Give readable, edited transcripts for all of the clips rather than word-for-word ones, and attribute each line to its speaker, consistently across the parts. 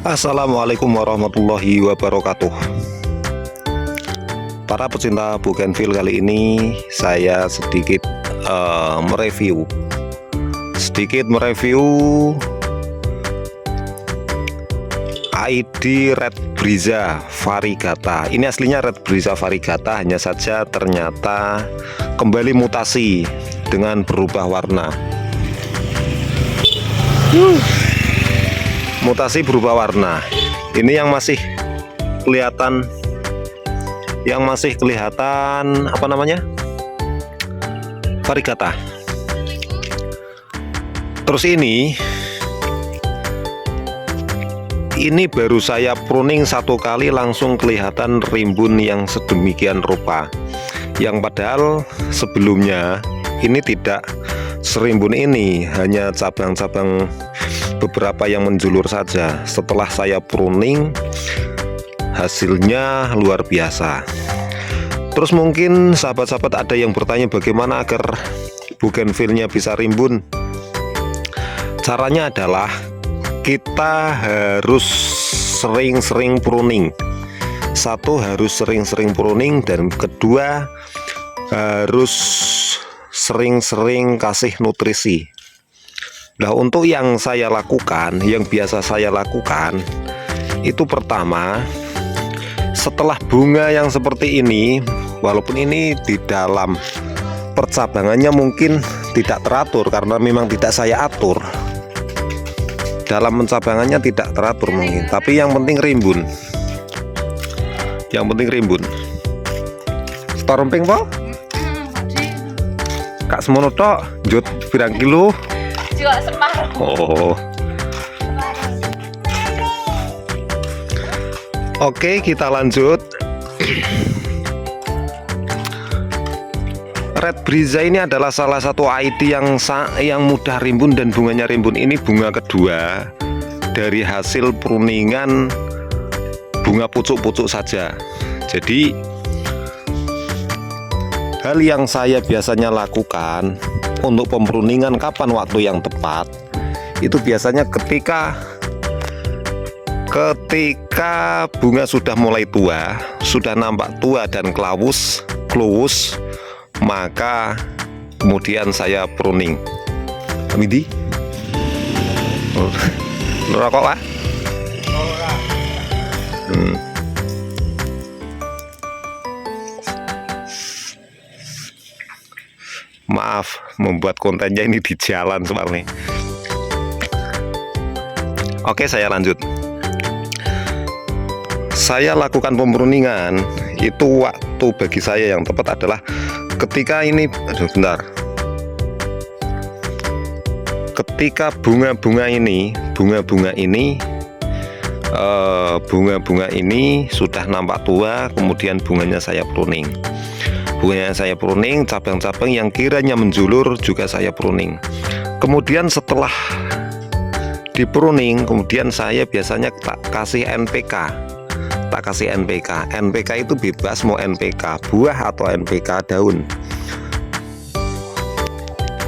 Speaker 1: Assalamualaikum warahmatullahi wabarakatuh. Para pecinta bougainville, kali ini saya sedikit mereview ID Red Briza Variegata. Ini aslinya Red Briza Variegata, hanya saja ternyata kembali mutasi dengan berubah warna. Mutasi berubah warna. Ini yang masih kelihatan, apa namanya, Variegata. Terus ini baru saya pruning satu kali langsung kelihatan rimbun yang sedemikian rupa, yang padahal sebelumnya ini tidak serimbun ini, hanya cabang-cabang beberapa yang menjulur saja. Setelah saya pruning, hasilnya luar biasa. Terus mungkin sahabat-sahabat ada yang bertanya bagaimana agar bougainville-nya bisa rimbun. Caranya adalah kita harus sering-sering pruning. Satu, harus sering-sering pruning, dan kedua, harus sering-sering kasih nutrisi. Nah, untuk yang saya lakukan, yang biasa saya lakukan, itu pertama, setelah bunga yang seperti ini, walaupun ini di dalam percabangannya mungkin tidak teratur karena memang tidak saya atur. Dalam pencabangannya tidak teratur mungkin, tapi yang penting rimbun. Setorumping po? Kak semono tok, njut pirang kilo?
Speaker 2: Juga separuh.
Speaker 1: Oh. Oke, kita lanjut. Red Briza ini adalah salah satu ID yang mudah rimbun dan bunganya rimbun. Ini bunga kedua dari hasil pruningan bunga pucuk-pucuk saja. Jadi hal yang saya biasanya lakukan untuk pempruningan kapan waktu yang tepat, itu biasanya ketika bunga sudah mulai tua, sudah nampak tua dan klawus, maka kemudian saya pruning. Amidi rokok lah. Maaf, membuat kontennya ini di jalan sebenarnya. Oke, saya lanjut. Saya lakukan pempruningan itu, waktu bagi saya yang tepat adalah ketika ini, ketika bunga-bunga ini sudah nampak tua, kemudian bunganya saya pruning. Cabang-cabang yang kiranya menjulur juga saya pruning. Kemudian setelah di pruning, kemudian saya biasanya tak kasih NPK. NPK itu bebas, mau NPK buah atau NPK daun.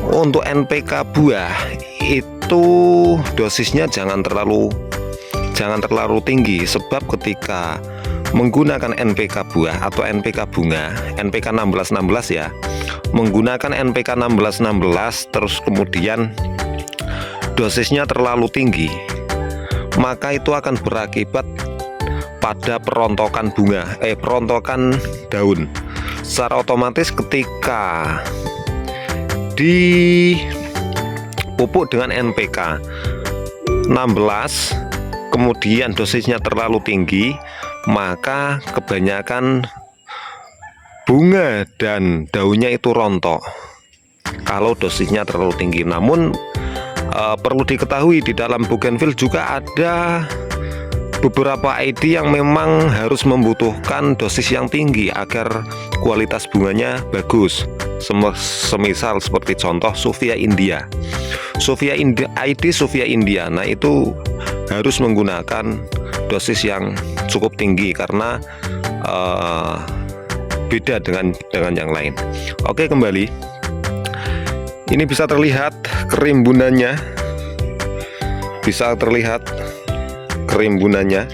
Speaker 1: Untuk NPK buah itu dosisnya jangan terlalu tinggi, sebab ketika menggunakan NPK buah atau NPK bunga, NPK 1616 ya, menggunakan NPK 1616 terus kemudian dosisnya terlalu tinggi, maka itu akan berakibat pada perontokan daun. Secara otomatis ketika dipupuk dengan NPK 16 kemudian dosisnya terlalu tinggi, maka kebanyakan bunga dan daunnya itu rontok kalau dosisnya terlalu tinggi. Namun perlu diketahui, di dalam bougainville juga ada beberapa ID yang memang harus membutuhkan dosis yang tinggi agar kualitas bunganya bagus. Semisal seperti contoh Sofia India. ID Sofia India, nah itu harus menggunakan dosis yang cukup tinggi karena beda dengan yang lain. Oke, kembali. Ini bisa terlihat kerimbunannya, bisa terlihat kerimbunannya.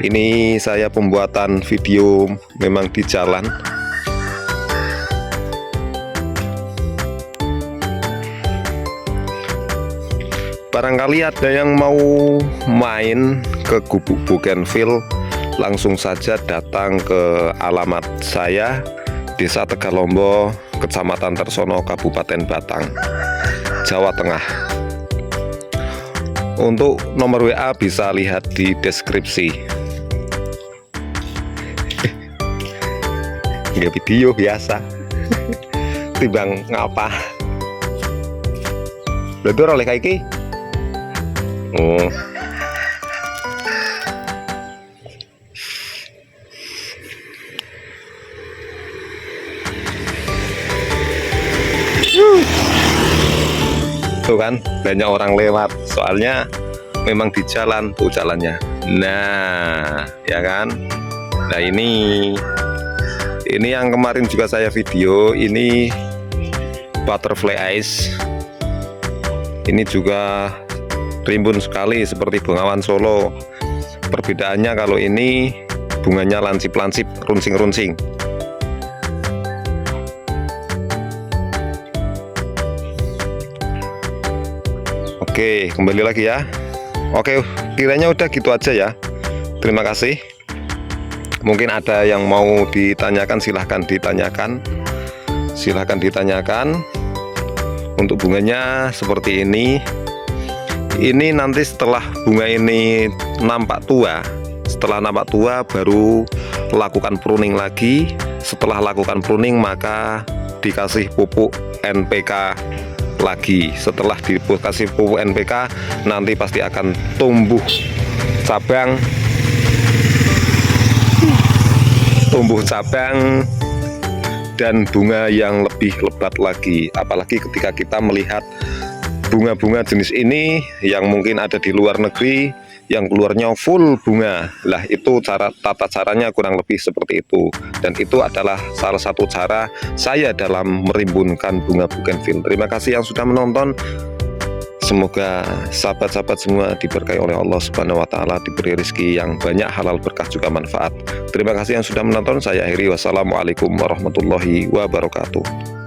Speaker 1: Ini saya pembuatan video memang di jalan. Barangkali ada yang mau main ke Gubuk Bougainville, langsung saja datang ke alamat saya, Desa Tegalombo, Kecamatan Tersono, Kabupaten Batang, Jawa Tengah. Untuk nomor WA bisa lihat di deskripsi. Nggak video biasa. Timbang ngapa? Betul oleh kaiki. Oh. Tuh kan banyak orang lewat, soalnya memang di jalan tuh jalannya. Nah, ya kan. Nah ini yang kemarin juga saya video, ini butterfly ice. Ini juga rimbun sekali seperti Bengawan Solo. Perbedaannya kalau ini bunganya lansip-lansip, runcing-runcing. Oke, kembali lagi ya. Oke, kiranya udah gitu aja ya. Terima kasih. Mungkin ada yang mau ditanyakan, silahkan ditanyakan. Silahkan ditanyakan. Untuk bunganya seperti ini. Ini nanti setelah bunga ini nampak tua, baru lakukan pruning lagi. Setelah lakukan pruning maka dikasih pupuk NPK lagi. Setelah dikasih pupuk NPK nanti pasti akan tumbuh cabang dan bunga yang lebih lebat lagi. Apalagi ketika kita melihat bunga-bunga jenis ini yang mungkin ada di luar negeri, yang keluarnya full bunga. Lah itu tata caranya kurang lebih seperti itu. Dan itu adalah salah satu cara saya dalam merimbunkan bunga bougainville. Terima kasih yang sudah menonton. Semoga sahabat-sahabat semua diberkahi oleh Allah Subhanahu wa Ta'ala, diberi rezeki yang banyak, halal, berkah, juga manfaat. Terima kasih yang sudah menonton. Saya akhiri. Wassalamualaikum warahmatullahi wabarakatuh.